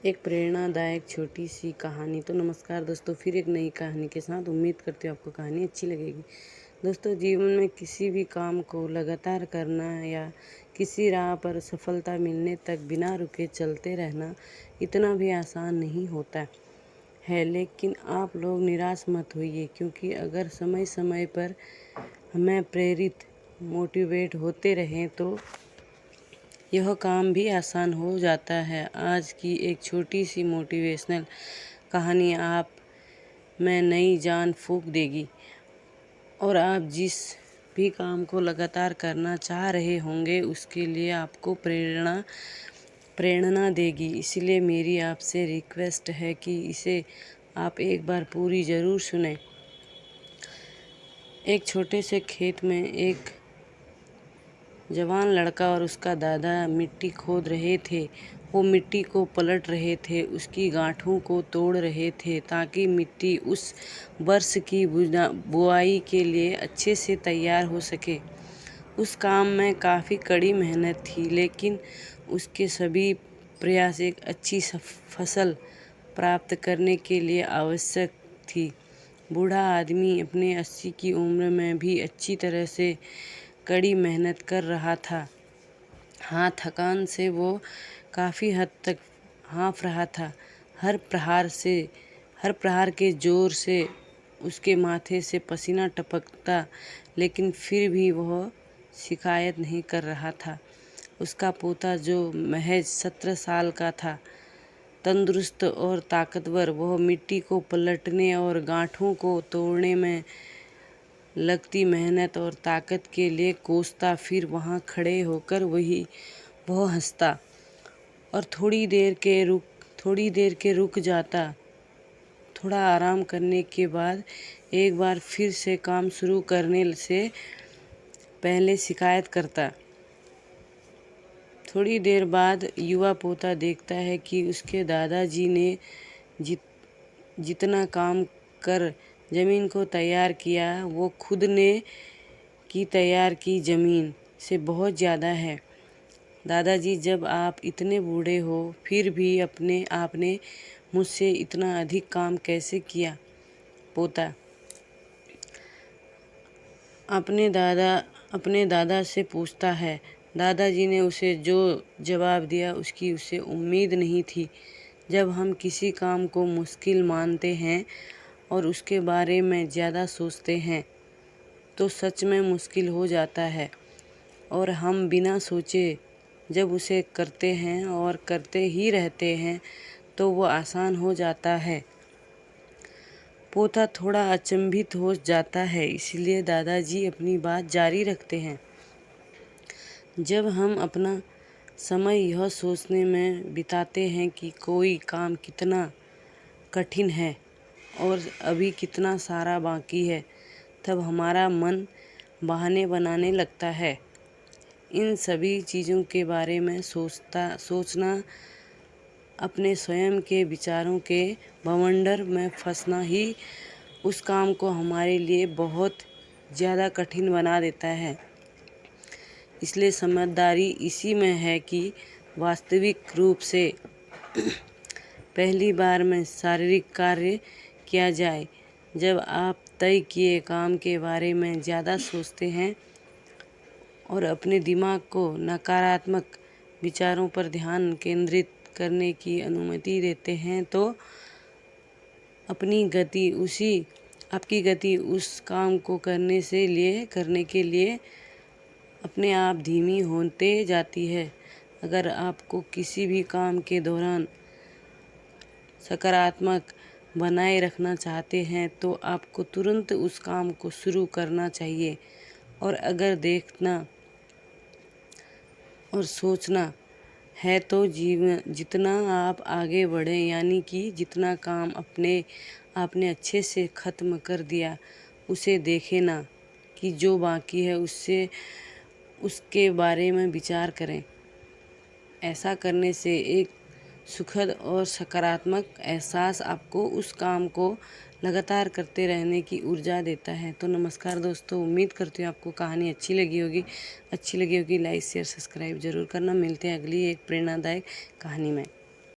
एक प्रेरणादायक छोटी सी कहानी। तो नमस्कार दोस्तों, फिर एक नई कहानी के साथ। उम्मीद करते हो आपको कहानी अच्छी लगेगी। दोस्तों, जीवन में किसी भी काम को लगातार करना या किसी राह पर सफलता मिलने तक बिना रुके चलते रहना इतना भी आसान नहीं होता है। लेकिन आप लोग निराश मत होइए, क्योंकि अगर समय समय पर हमें प्रेरित मोटिवेट होते रहें तो यह काम भी आसान हो जाता है। आज की एक छोटी सी मोटिवेशनल कहानी आप में नई जान फूंक देगी और आप जिस भी काम को लगातार करना चाह रहे होंगे उसके लिए आपको प्रेरणा देगी। इसलिए मेरी आपसे रिक्वेस्ट है कि इसे आप एक बार पूरी ज़रूर सुनें। एक छोटे से खेत में एक जवान लड़का और उसका दादा मिट्टी खोद रहे थे। वो मिट्टी को पलट रहे थे, उसकी गांठों को तोड़ रहे थे ताकि मिट्टी उस वर्ष की बुआई के लिए अच्छे से तैयार हो सके। उस काम में काफ़ी कड़ी मेहनत थी, लेकिन उसके सभी प्रयास एक अच्छी फसल प्राप्त करने के लिए आवश्यक थी। बूढ़ा आदमी अपने 80 की उम्र में भी अच्छी तरह से कड़ी मेहनत कर रहा था। हाँ, थकान से वो काफ़ी हद तक हाँफ रहा था। हर प्रहार के जोर से उसके माथे से पसीना टपकता, लेकिन फिर भी वह शिकायत नहीं कर रहा था। उसका पोता, जो महज 17 साल का था, तंदुरुस्त और ताकतवर, वह मिट्टी को पलटने और गांठों को तोड़ने में लगती मेहनत और ताकत के लिए कोसता। फिर वहाँ खड़े होकर वह हंसता और थोड़ी देर के रुक जाता। थोड़ा आराम करने के बाद एक बार फिर से काम शुरू करने से पहले शिकायत करता। थोड़ी देर बाद युवा पोता देखता है कि उसके दादाजी ने जितना काम कर ज़मीन को तैयार किया, वो खुद ने तैयार की ज़मीन से बहुत ज़्यादा है। दादाजी, जब आप इतने बूढ़े हो फिर भी आपने मुझसे इतना अधिक काम कैसे किया? पोता अपने दादा से पूछता है। दादाजी ने उसे जो जवाब दिया उसकी उसे उम्मीद नहीं थी। जब हम किसी काम को मुश्किल मानते हैं और उसके बारे में ज़्यादा सोचते हैं तो सच में मुश्किल हो जाता है, और हम बिना सोचे जब उसे करते हैं और करते ही रहते हैं तो वो आसान हो जाता है। पोता थोड़ा अचंभित हो जाता है, इसलिए दादाजी अपनी बात जारी रखते हैं। जब हम अपना समय यह सोचने में बिताते हैं कि कोई काम कितना कठिन है और अभी कितना सारा बाकी है, तब हमारा मन बहाने बनाने लगता है। इन सभी चीज़ों के बारे में सोचना अपने स्वयं के विचारों के बवंडर में फंसना ही उस काम को हमारे लिए बहुत ज़्यादा कठिन बना देता है। इसलिए समझदारी इसी में है कि वास्तविक रूप से पहली बार में शारीरिक कार्य किया जाए। जब आप तय किए काम के बारे में ज़्यादा सोचते हैं और अपने दिमाग को नकारात्मक विचारों पर ध्यान केंद्रित करने की अनुमति देते हैं तो आपकी गति उस काम को करने के लिए अपने आप धीमी होते जाती है। अगर आपको किसी भी काम के दौरान सकारात्मक बनाए रखना चाहते हैं तो आपको तुरंत उस काम को शुरू करना चाहिए। और अगर देखना और सोचना है तो जितना आप आगे बढ़ें, यानी कि जितना काम आपने अच्छे से ख़त्म कर दिया, उसे देखें ना कि जो बाकी है उसके बारे में विचार करें। ऐसा करने से एक सुखद और सकारात्मक एहसास आपको उस काम को लगातार करते रहने की ऊर्जा देता है। तो नमस्कार दोस्तों, उम्मीद करती हूँ आपको कहानी अच्छी लगी होगी। लाइक शेयर सब्सक्राइब ज़रूर करना। मिलते हैं अगली एक प्रेरणादायक कहानी में।